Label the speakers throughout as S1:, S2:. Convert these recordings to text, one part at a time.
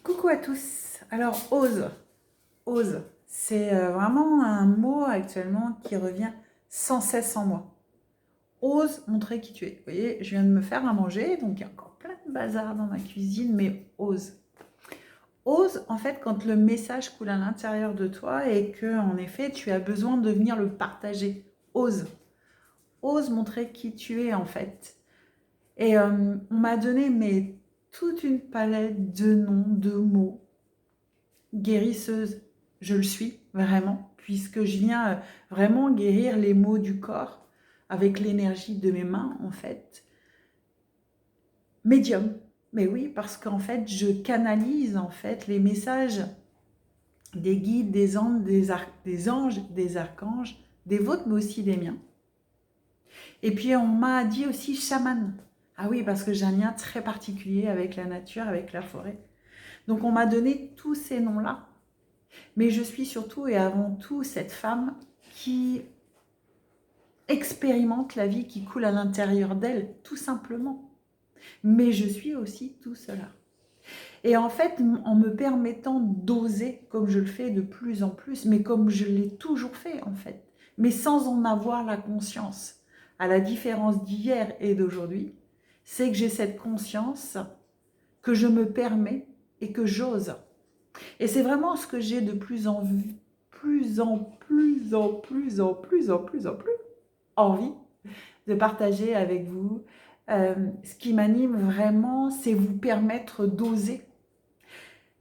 S1: Coucou à tous. Alors, ose, c'est vraiment un mot actuellement qui revient sans cesse en moi. Ose montrer qui tu es. Vous voyez, je viens de me faire à manger, donc il y a encore plein de bazar dans ma cuisine, mais ose. Ose, en fait, quand le message coule à l'intérieur de toi et que, en effet, tu as besoin de venir le partager. Ose. Ose montrer qui tu es, en fait. Et on m'a donné toute une palette de noms, de mots guérisseuse, je le suis vraiment, puisque je viens vraiment guérir les maux du corps avec l'énergie de mes mains, en fait. Médium, mais oui, parce qu'en fait, je canalise en fait les messages des guides, des anges, des anges, des archanges, des vôtres, mais aussi des miens. Et puis, on m'a dit aussi chaman. Ah oui, parce que j'ai un lien très particulier avec la nature, avec la forêt. Donc, on m'a donné tous ces noms-là. Mais je suis surtout et avant tout cette femme qui expérimente la vie qui coule à l'intérieur d'elle, tout simplement. Mais je suis aussi tout cela. Et en fait, en me permettant d'oser, comme je le fais de plus en plus, mais comme je l'ai toujours fait en fait, mais sans en avoir la conscience, à la différence d'hier et d'aujourd'hui, c'est que j'ai cette conscience que je me permets et que j'ose. Et c'est vraiment ce que j'ai de plus en plus envie de partager avec vous. Ce qui m'anime vraiment, c'est vous permettre d'oser.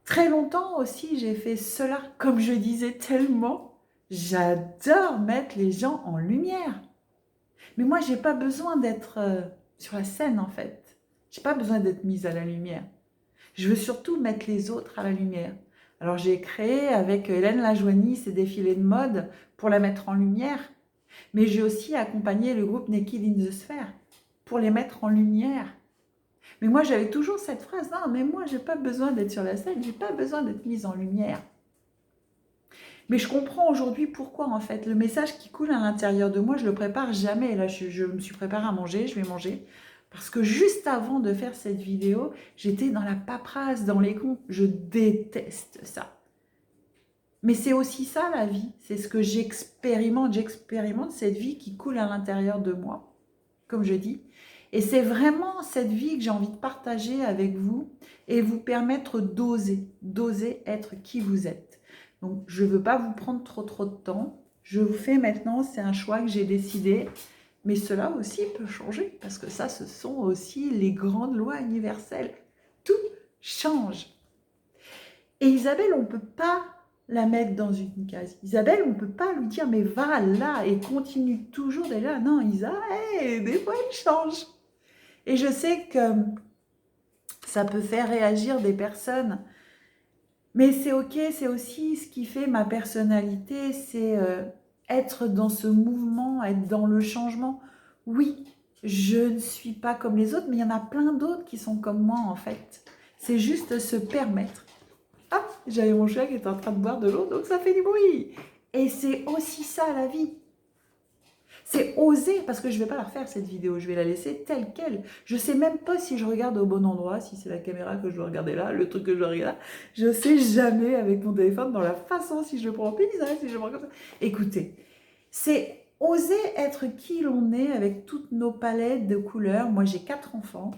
S1: Très longtemps aussi, j'ai fait cela, comme je disais tellement, j'adore mettre les gens en lumière. Mais moi, j'ai pas besoin d'être sur la scène, en fait. J'ai pas besoin d'être mise à la lumière. Je veux surtout mettre les autres à la lumière. Alors j'ai créé avec Hélène Lajoigny ces défilés de mode pour la mettre en lumière, mais j'ai aussi accompagné le groupe Naked in the Sphere pour les mettre en lumière. Mais moi j'avais toujours cette phrase, non mais moi j'ai pas besoin d'être sur la scène, j'ai pas besoin d'être mise en lumière. Mais je comprends aujourd'hui pourquoi en fait. Le message qui coule à l'intérieur de moi, je le prépare jamais. Là je me suis préparée à manger, je vais manger. Parce que juste avant de faire cette vidéo, j'étais dans la paperasse, dans les comptes. Je déteste ça. Mais c'est aussi ça la vie. C'est ce que j'expérimente. J'expérimente cette vie qui coule à l'intérieur de moi, comme je dis. Et c'est vraiment cette vie que j'ai envie de partager avec vous et vous permettre d'oser être qui vous êtes. Donc, je ne veux pas vous prendre trop de temps. Je vous fais maintenant, c'est un choix que j'ai décidé. Mais cela aussi peut changer, parce que ça, ce sont aussi les grandes lois universelles. Tout change. Et Isabelle, on ne peut pas la mettre dans une case. Isabelle, on ne peut pas lui dire, mais va là, et continue toujours d'aller là. Non, Isa, hey, des fois, elle change. Et je sais que ça peut faire réagir des personnes, mais c'est ok, c'est aussi ce qui fait ma personnalité, c'est être dans ce mouvement, être dans le changement. Oui, je ne suis pas comme les autres, mais il y en a plein d'autres qui sont comme moi en fait. C'est juste se permettre. Ah, j'avais mon chien qui était en train de boire de l'eau, donc ça fait du bruit. Et c'est aussi ça la vie. C'est oser, parce que je ne vais pas la refaire cette vidéo, je vais la laisser telle qu'elle. Je ne sais même pas si je regarde au bon endroit, si c'est la caméra que je dois regarder là, le truc que je dois regarder là. Je ne sais jamais avec mon téléphone dans la façon, si je le prends en paysage, si je le prends comme ça. Écoutez, c'est oser être qui l'on est avec toutes nos palettes de couleurs. Moi j'ai 4 enfants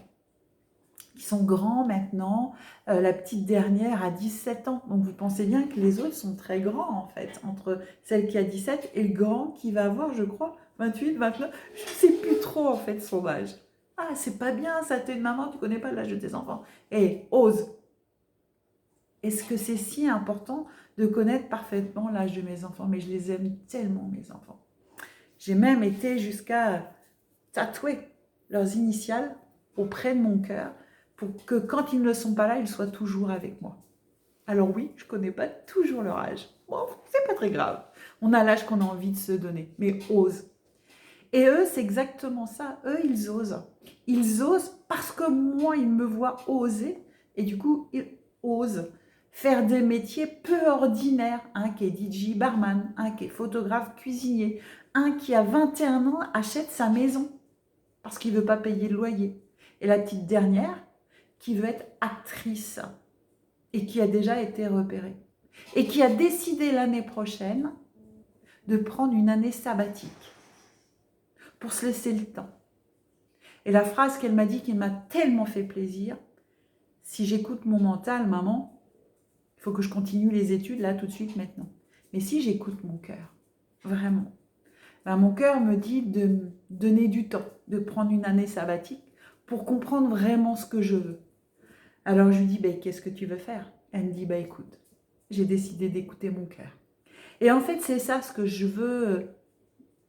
S1: qui sont grands maintenant. La petite dernière a 17 ans. Donc vous pensez bien que les autres sont très grands en fait, entre celle qui a 17 et le grand qui va avoir, je crois, 28, 29. Je ne sais plus trop en fait son âge. Ah, c'est pas bien ça, t'es une maman, tu connais pas l'âge de tes enfants. Et ose. Est-ce que c'est si important de connaître parfaitement l'âge de mes enfants? Mais je les aime tellement, mes enfants. J'ai même été jusqu'à tatouer leurs initiales auprès de mon cœur pour que quand ils ne sont pas là, ils soient toujours avec moi. Alors oui, je ne connais pas toujours leur âge. Bon, c'est pas très grave. On a l'âge qu'on a envie de se donner, mais ose. Et eux, c'est exactement ça. Eux, ils osent. Ils osent parce que moi, ils me voient oser. Et du coup, ils osent faire des métiers peu ordinaires. Un qui est DJ barman, un qui est photographe cuisinier, un qui a 21 ans achète sa maison parce qu'il ne veut pas payer le loyer. Et la petite dernière qui veut être actrice. et qui a déjà été repéré et qui a décidé l'année prochaine de prendre une année sabbatique pour se laisser le temps. Et la phrase qu'elle m'a dit qui m'a tellement fait plaisir, si j'écoute mon mental, maman, il faut que je continue les études là tout de suite maintenant. Mais si j'écoute mon cœur, vraiment, ben mon cœur me dit de me donner du temps, de prendre une année sabbatique pour comprendre vraiment ce que je veux. Alors je lui dis, ben, qu'est-ce que tu veux faire? Elle me dit, ben, écoute, j'ai décidé d'écouter mon cœur. Et en fait, c'est ça ce que je veux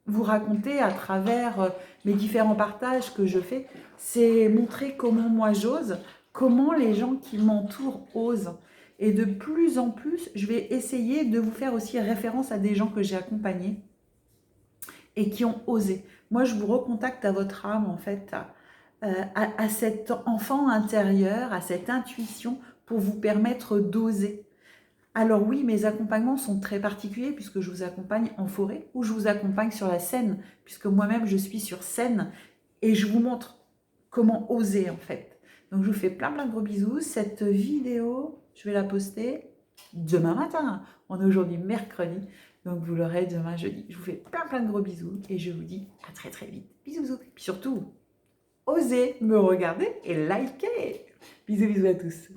S1: vous raconter à travers mes différents partages que je fais, c'est montrer comment moi j'ose, comment les gens qui m'entourent osent. Et de plus en plus, je vais essayer de vous faire aussi référence à des gens que j'ai accompagnés et qui ont osé. Moi, je vous recontacte à votre âme, en fait, à cet enfant intérieur, à cette intuition pour vous permettre d'oser. Alors oui, mes accompagnements sont très particuliers puisque je vous accompagne en forêt ou je vous accompagne sur la scène, puisque moi-même je suis sur scène et je vous montre comment oser en fait. Donc je vous fais plein de gros bisous. Cette vidéo, je vais la poster demain matin. On est aujourd'hui mercredi, donc vous l'aurez demain jeudi. Je vous fais plein de gros bisous et je vous dis à très très vite. Bisous, bisous. Puis surtout, osez me regarder et liker. Bisous, bisous à tous.